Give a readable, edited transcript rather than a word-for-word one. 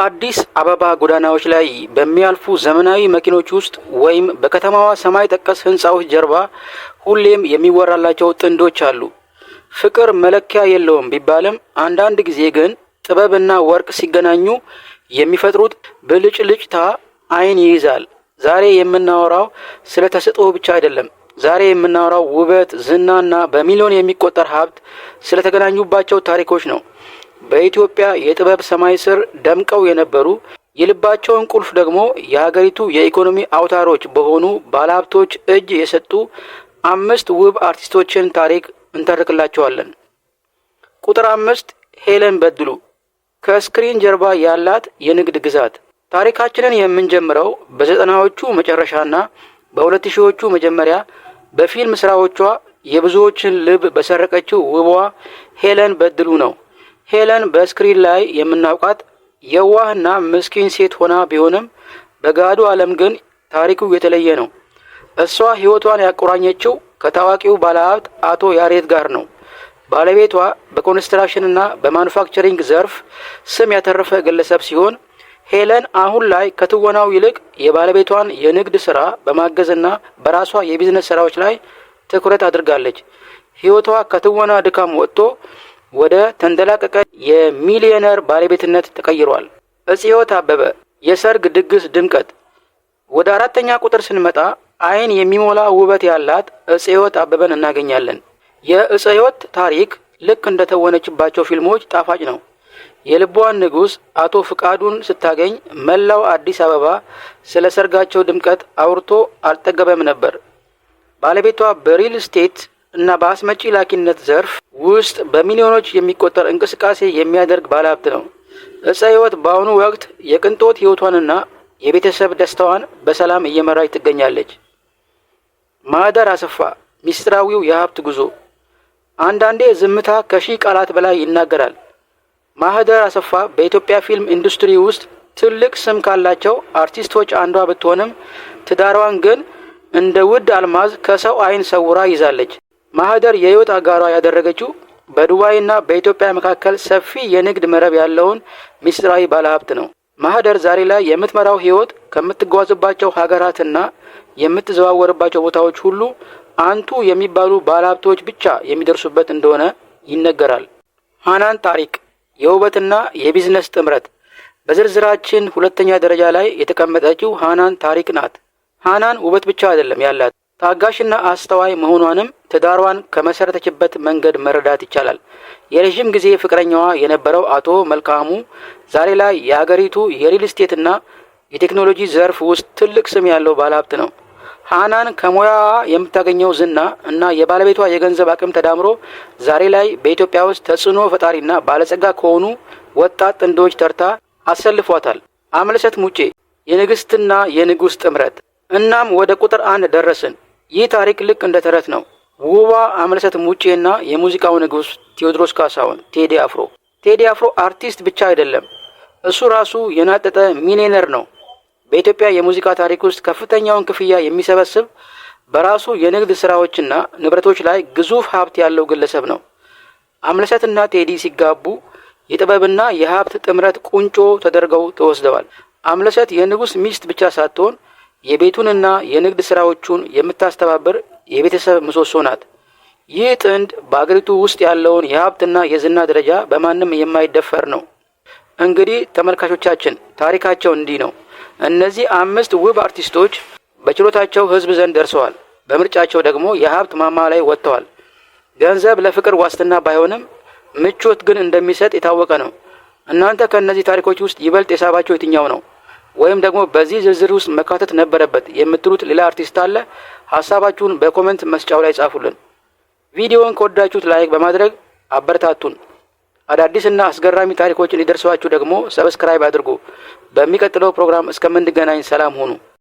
በአዲስ አበባ ጎዳናዎች ላይ በሚያልፉ ዘመናዊ መኪኖች ውስጥ ወይም በከተማዋ ሰማይ ጠቀስ ህንፃዎች ጀርባ ሁሌም የሚወራላቸው ጥንዶች አሉ። ፍቅር መለኪያ የለውም ቢባልም አንዳንድ ጊዜ ግን ጥበብና ወርቅ ሲገናኙ የሚፈጥሩት ብልጭልጭታ አይን ይይዛል። ዛሬ የምናወራው ስለ ተሰጥኦ ብቻ አይደለም። ዛሬ የምናወራው ውበት፣ ዝናና በሚሊዮን የሚቆጠር ሀብት ስለተገናኙባቸው ታሪኮች ነው። በኢትዮጵያ የጥበብ ሰማይ ስር ደምቀው የነበሩ የልባቸውን ቁልፍ ደግሞ የሀገሪቱ የኢኮኖሚ አውታሮች በሆኑ ባለሀብቶች እጅ የሰጡ 5 ውብ አርቲስቶችን ታሪክ እንተርክላቸዋለን። ቁጥር 5 ሄለን በድሉ ከስክሪን ጀርባ ያላት የንግድ ግዛት። ታሪካችንን የምንጀምረው በ90ዎቹ መጨረሻና በ2000ዎቹ መጀመሪያ በፊልም ስራዎቿ የብዙዎችን ልብ በሰረቀችው ውቧ ሄለን በድሉ ነው። ሄለን በስክሪን ላይ የምናውቃት የዋህና ምስኪን ሴት ሆና ቢሆንም በጋዱ ዓለም ግን ታሪኩ የተለየ ነው። እሷ ሕይወቷን ያቆራኘችው ከታዋቂው ባለሀብት አቶ ያሬድ ጋር ነው። ባለቤቷ በኮንስትራክሽንና በማኑፋክቸሪንግ ዘርፍ ስም ያተረፈ ግለሰብ ሲሆን ሄለን አሁን ላይ ከትወናው ይልቅ የባለቤቷን የንግድ ስራ በማገዝና በራሷ የቢዝነስ ስራዎች ላይ ትኩረት አድርጋለች። ሕይወቷ ከትወና ድካም ወጥቶ ወደ ተንደላቀቀ የሚሊዮነር ባለቤትነት ተቀይሯል። እጽዮት አበበ የሰርግ ድግስ ድምቀት። ወደ 4ኛ ቁጥር ስንመጣ አይን የሚሞላ ውበት ያላት እጽዮት አበበን እናገኛለን። የእጽዮት ታሪክ ልክ እንደተወነችባቸው ፊልሞች ጣፋጭ ነው። የልቧን ንጉሥ አቶ ፍቃዱን ስታገኝ መላው አዲስ አበባ ስለ ሰርጋቸው ድምቀት አውርቶ አልጠገበም ነበር። ባለቤቷ በሪል ስቴት እና በአስመጪ ላኪነት ዘርፍ ውስጥ በሚሊዮኖች የሚቆጠር እንቅስቃሴ የሚያደርግ ባለሀብት ነው። እጽዮት በአሁኑ ወቅት የቅንጦት ሕይወቷንና የቤተሰብ ደስታዋን በሰላም እየመራች ትገኛለች። ማህደር አሰፋ ሚስጥራዊው የሀብት ጉዞ። አንዳንዴ ዝምታ ከሺህ ቃላት በላይ ይናገራል። ማህደር አሰፋ በኢትዮጵያ ፊልም ኢንዱስትሪ ውስጥ ትልቅ ስም ካላቸው አርቲስቶች አንዷ ብትሆንም ትዳሯን ግን እንደ ውድ አልማዝ ከሰው አይን ሰውራ ይዛለች። ማህደር የህይወት አጋሯ ያደረገችው በዱባይና በኢትዮጵያ መካከል ሰፊ የንግድ መረብ ያለውን ሚስጥራዊ ባለሀብት ነው። ማህደር ዛሬ ላይ የምትመራው ህይወት ከምትጓዝባቸው ሀገራትና የምትዘዋወርባቸው ቦታዎች ሁሉ አንቱ የሚባሉ ባለሀብቶች ብቻ የሚደርሱበት እንደሆነ ይነገራል። ሃናን ታሪክ የውበትና የቢዝነስ ጥምረት። በዝርዝራችን 2ኛ ደረጃ ላይ የተቀመጠችው ሃናን ታሪክ ናት። ሃናን ውበት ብቻ አይደለም ያላት፣ ታጋሽና አስተዋይ መሆኗንም ትዳሯን ከመሰረተችበት መንገድ መረዳት ይቻላል። የረዥም ጊዜ ፍቅረኛዋ የነበረው አቶ መልካሙ ዛሬ ላይ የአገሪቱ የሪል ስቴትና የቴክኖሎጂ ዘርፍ ውስጥ ትልቅ ስም ያለው ባለሀብት ነው። ሃናን ከሙያዋ የምታገኘው ዝና እና የባለቤቷ የገንዘብ አቅም ተዳምሮ ዛሬ ላይ በኢትዮጵያ ውስጥ ተጽዕኖ ፈጣሪና ባለጸጋ ከሆኑ ወጣት ጥንዶች ተርታ አሰልፏታል። አምለሰት ሙጬ የንግስትና የንጉስ ጥምረት። እናም ወደ ቁጥር 1 ደረስን። ይህ ታሪክ ልክ እንደ ተረት ነው። ውቧ አምለሰት ሙጬና የሙዚቃው ንጉስ ቴዎድሮስ ካሳሁን ቴዲ አፍሮ። ቴዲ አፍሮ አርቲስት ብቻ አይደለም፣ እሱ ራሱ የናጠጠ ሚሊዮነር ነው። በኢትዮጵያ የሙዚቃ ታሪክ ውስጥ ከፍተኛውን ክፍያ የሚሰበስብ በራሱ የንግድ ስራዎችና ንብረቶች ላይ ግዙፍ ሀብት ያለው ግለሰብ ነው። አምለሰትና ቴዲ ሲጋቡ የጥበብና የሀብት ጥምረት ቁንጮ ተደርገው ተወስደዋል። አምለሰት የንጉስ ሚስት ብቻ ሳትሆን የቤቱንና የንግድ ስራዎቹን የምታስተባብር የቤተሰብ ምሰሶ ናት። ይህ ጥንድ በአገሪቱ ውስጥ ያለውን የሀብትና የዝና ደረጃ በማንም የማይደፈር ነው። እንግዲህ ተመልካቾቻችን ታሪካቸው እንዲህ ነው። እነዚህ 5 ውብ አርቲስቶች በችሎታቸው ህዝብ ዘንድ ደርሰዋል። በምርጫቸው ደግሞ የሀብት ማማ ላይ ወጥተዋል። ገንዘብ ለፍቅር ዋስትና ባይሆንም ምቾት ግን እንደሚሰጥ የታወቀ ነው። እናንተ ከእነዚህ ታሪኮች ውስጥ ይበልጥ የሳባቸው የትኛው ነው? ወይም ደግሞ በዚህ ዝርዝር ውስጥ መካተት ነበረበት የምትሉት ሌላ አርቲስት አለ? ሀሳባችሁን በኮሜንት መስጫው ላይ ጻፉልን። ቪዲዮውን ከወዳችሁት ላይክ በማድረግ አበረታቱን። አዳዲስና አስገራሚ ታሪኮችን ሊደርሷችሁ ደግሞ ሰብስክራይብ አድርጉ። በሚቀጥለው ፕሮግራም እስከምንገናኝ ሰላም ሁኑ።